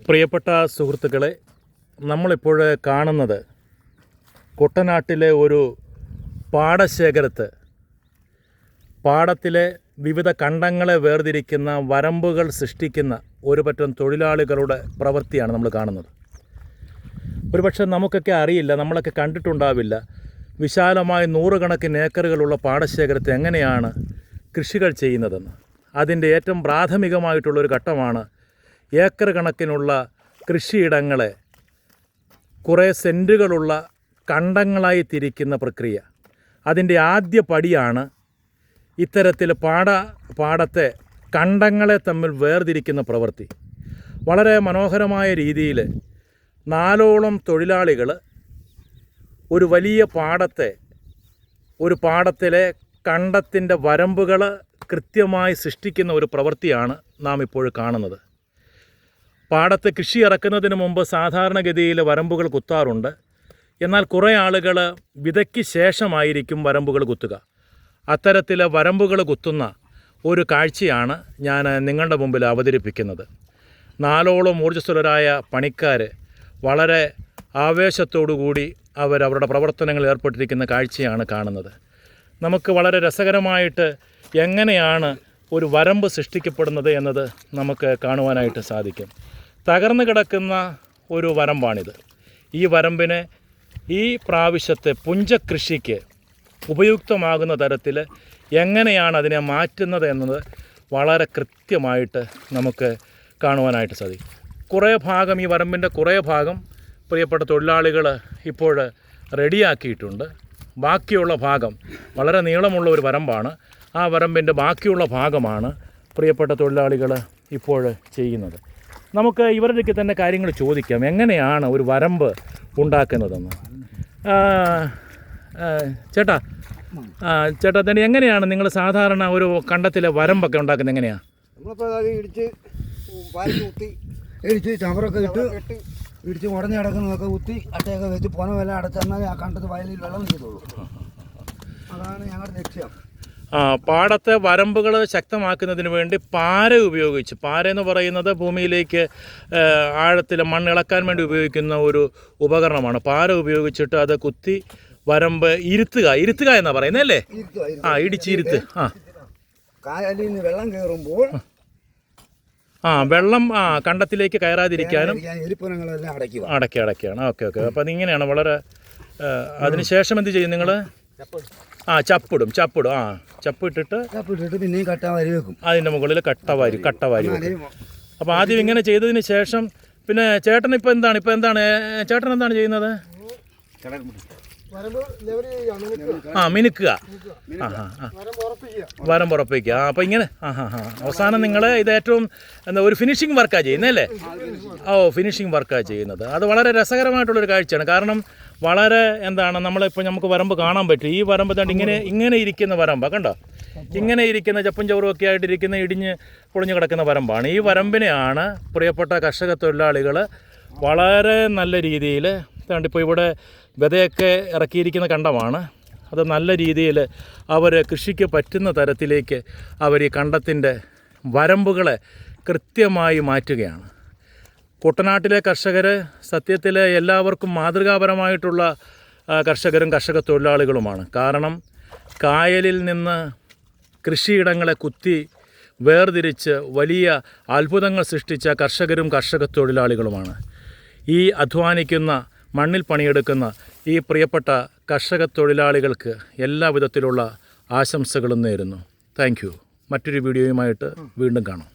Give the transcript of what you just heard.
പ്രിയപ്പെട്ട സുഹൃത്തുക്കളെ, നമ്മളിപ്പോൾ കാണുന്നത് കുട്ടനാട്ടിലെ ഒരു പാടശേഖരത്ത് പാടത്തിലെ വിവിധ കണ്ടങ്ങളെ വേർതിരിക്കുന്ന വരമ്പുകൾ സൃഷ്ടിക്കുന്ന ഒരു പറ്റം തൊഴിലാളികളുടെ പ്രവൃത്തിയാണ് നമ്മൾ കാണുന്നത്. ഒരുപക്ഷെ നമുക്കൊക്കെ അറിയില്ല, നമ്മളൊക്കെ കണ്ടിട്ടുണ്ടാവില്ല, വിശാലമായ 100 കണക്കിന് ഏക്കറുകളുള്ള പാടശേഖരത്തെ എങ്ങനെയാണ് കൃഷികൾ ചെയ്യുന്നതെന്ന്. അതിൻ്റെ ഏറ്റവും പ്രാഥമികമായിട്ടുള്ളൊരു ഘട്ടമാണ് ഏക്കർ കണക്കിനുള്ള കൃഷിയിടങ്ങളെ കുറേ സെൻറ്റുകളുള്ള കണ്ടങ്ങളായി തിരിക്കുന്ന പ്രക്രിയ. അതിൻ്റെ ആദ്യ പടിയാണ് ഇത്തരത്തിൽ പാടത്തെ കണ്ടങ്ങളെ തമ്മിൽ വേർതിരിക്കുന്ന പ്രവൃത്തി. വളരെ മനോഹരമായ രീതിയിൽ 4ഓളം തൊഴിലാളികൾ ഒരു വലിയ പാടത്തിലെ കണ്ടത്തിൻ്റെ വരമ്പുകൾ കൃത്യമായി സൃഷ്ടിക്കുന്ന ഒരു പ്രവൃത്തിയാണ് നാം ഇപ്പോൾ കാണുന്നത്. പാടത്ത് കൃഷി ഇറക്കുന്നതിന് മുമ്പ് സാധാരണഗതിയിൽ വരമ്പുകൾ കുത്താറുണ്ട്. എന്നാൽ കുറേ ആളുകൾ വിതയ്ക്ക് ശേഷമായിരിക്കും വരമ്പുകൾ കുത്തുക. അത്തരത്തിൽ വരമ്പുകൾ കുത്തുന്ന ഒരു കാഴ്ചയാണ് ഞാൻ നിങ്ങളുടെ മുമ്പിൽ അവതരിപ്പിക്കുന്നത്. 4ഓളം ഊർജ്ജസ്വലരായ പണിക്കാർ വളരെ ആവേശത്തോടുകൂടി അവരുടെ പ്രവർത്തനങ്ങളിൽ ഏർപ്പെട്ടിരിക്കുന്ന കാഴ്ചയാണ് കാണുന്നത്. നമുക്ക് വളരെ രസകരമായിട്ട് എങ്ങനെയാണ് ഒരു വരമ്പ് സൃഷ്ടിക്കപ്പെടുന്നത് എന്നത് നമുക്ക് കാണുവാനായിട്ട് സാധിക്കും. തകർന്നു കിടക്കുന്ന ഒരു വരമ്പാണിത്. ഈ വരമ്പിനെ ഈ പ്രാവശ്യത്തെ പുഞ്ചകൃഷിക്ക് ഉപയുക്തമാകുന്ന തരത്തിൽ എങ്ങനെയാണ് അതിനെ മാറ്റുന്നത് എന്നത് വളരെ കൃത്യമായിട്ട് നമുക്ക് കാണുവാനായിട്ട് സാധിക്കും. ഈ വരമ്പിൻ്റെ കുറേ ഭാഗം പ്രിയപ്പെട്ട തൊഴിലാളികൾ ഇപ്പോൾ റെഡിയാക്കിയിട്ടുണ്ട്. ബാക്കിയുള്ള ഭാഗം വളരെ നീളമുള്ള ഒരു വരമ്പാണ്. ആ വരമ്പിൻ്റെ ബാക്കിയുള്ള ഭാഗമാണ് പ്രിയപ്പെട്ട തൊഴിലാളികൾ ഇപ്പോൾ ചെയ്യുന്നത്. നമുക്ക് ഇവരുടെയൊക്കെ തന്നെ കാര്യങ്ങൾ ചോദിക്കാം, എങ്ങനെയാണ് ഒരു വരമ്പ് ഉണ്ടാക്കുന്നതെന്ന്. ചേട്ടാ തന്നെ എങ്ങനെയാണ് നിങ്ങൾ സാധാരണ ഒരു കണ്ടത്തിലെ വരമ്പൊക്കെ ഉണ്ടാക്കുന്നത്? എങ്ങനെയാണ്? നമ്മളിപ്പോൾ അത് ഇടിച്ച് ചവറൊക്കെ ഇടിച്ച് ഉടഞ്ഞ് കിടക്കുന്നതൊക്കെ കുത്തി അട്ടയൊക്കെ വെച്ച് പുന വില അടച്ചെന്നാൽ ആ കണ്ടത്ത് വയലിൽ വെള്ളം നിൽക്കത്തുള്ളൂ. അതാണ് ഞങ്ങളുടെ ലക്ഷ്യം. പാടത്തെ വരമ്പുകൾ ശക്തമാക്കുന്നതിന് വേണ്ടി പാര എന്ന് പറയുന്നത് ഭൂമിയിലേക്ക് ആഴത്തിൽ മണ്ണിളക്കാൻ വേണ്ടി ഉപയോഗിക്കുന്ന ഒരു ഉപകരണമാണ്. പാര ഉപയോഗിച്ചിട്ട് അത് കുത്തി വരമ്പ് ഇരുത്തുക എന്നാ പറയുന്നത് അല്ലേ? ഇടിച്ചിരുത്ത്. കായലിൽ നിന്ന് വെള്ളം കയറുമ്പോൾ വെള്ളം കണ്ടത്തിലേക്ക് കയറാതിരിക്കാനും എലിപ്പനങ്ങളെല്ലാം അടയ്ക്കുകയാണ്. ഓക്കെ. അപ്പോൾ അതിങ്ങനെയാണ് വളരെ. അതിനുശേഷം എന്ത് ചെയ്യും നിങ്ങൾ? ചപ്പിടും. ചപ്പിട്ടിട്ട് പിന്നെയും കട്ട വാരി വെക്കും. അതിൻ്റെ മുകളിൽ കട്ട വാരി വെക്കും. അപ്പോൾ ആദ്യം ഇങ്ങനെ ചെയ്തതിന് ശേഷം പിന്നെ ചേട്ടൻ എന്താണ് ചെയ്യുന്നത്? മിനുക്കുക, വരമ്പ് ഉറപ്പിക്കുക. അപ്പോൾ ഇങ്ങനെ അവസാനം നിങ്ങൾ ഇത് ഏറ്റവും ഒരു ഫിനിഷിംഗ് വർക്കാണ് ചെയ്യുന്നതല്ലേ? ഫിനിഷിംഗ് വർക്കാണ് ചെയ്യുന്നത്. അത് വളരെ രസകരമായിട്ടുള്ളൊരു കാഴ്ചയാണ്. കാരണം വളരെ നമ്മളിപ്പോൾ നമുക്ക് വരമ്പ് കാണാൻ പറ്റും. ഈ വരമ്പ് ഇങ്ങനെ ഇരിക്കുന്ന വരമ്പാണ്, കണ്ടോ? ഇങ്ങനെ ഇരിക്കുന്ന ചപ്പും ചവറും ഒക്കെ ആയിട്ടിരിക്കുന്ന ഇടിഞ്ഞ് പൊളിഞ്ഞ് കിടക്കുന്ന വരമ്പാണ്. ഈ വരമ്പിനെയാണ് പ്രിയപ്പെട്ട കർഷക തൊഴിലാളികൾ വളരെ നല്ല രീതിയിൽ ഇപ്പോൾ ഇവിടെ വിതയൊക്കെ ഇറക്കിയിരിക്കുന്ന കണ്ടമാണ്. അത് നല്ല രീതിയിൽ അവർ കൃഷിക്ക് പറ്റുന്ന തരത്തിലേക്ക് അവർ ഈ കണ്ടത്തിൻ്റെ വരമ്പുകളെ കൃത്യമായി മാറ്റുകയാണ്. കുട്ടനാട്ടിലെ കർഷകർ സത്യത്തിൽ എല്ലാവർക്കും മാതൃകാപരമായിട്ടുള്ള കർഷക തൊഴിലാളികളുമാണ്. കാരണം കായലിൽ നിന്ന് കൃഷിയിടങ്ങളെ കുത്തി വേർതിരിച്ച് വലിയ അത്ഭുതങ്ങൾ സൃഷ്ടിച്ച കർഷക തൊഴിലാളികളുമാണ്. ഈ അധ്വാനിക്കുന്ന മണ്ണിൽ പണിയെടുക്കുന്ന ഈ പ്രിയപ്പെട്ട കർഷക തൊഴിലാളികൾക്ക് എല്ലാവിധത്തിലുള്ള ആശംസകളും നേരുന്നു. Thank you. മറ്റൊരു വീഡിയോയുമായിട്ട് വീണ്ടും കാണാം.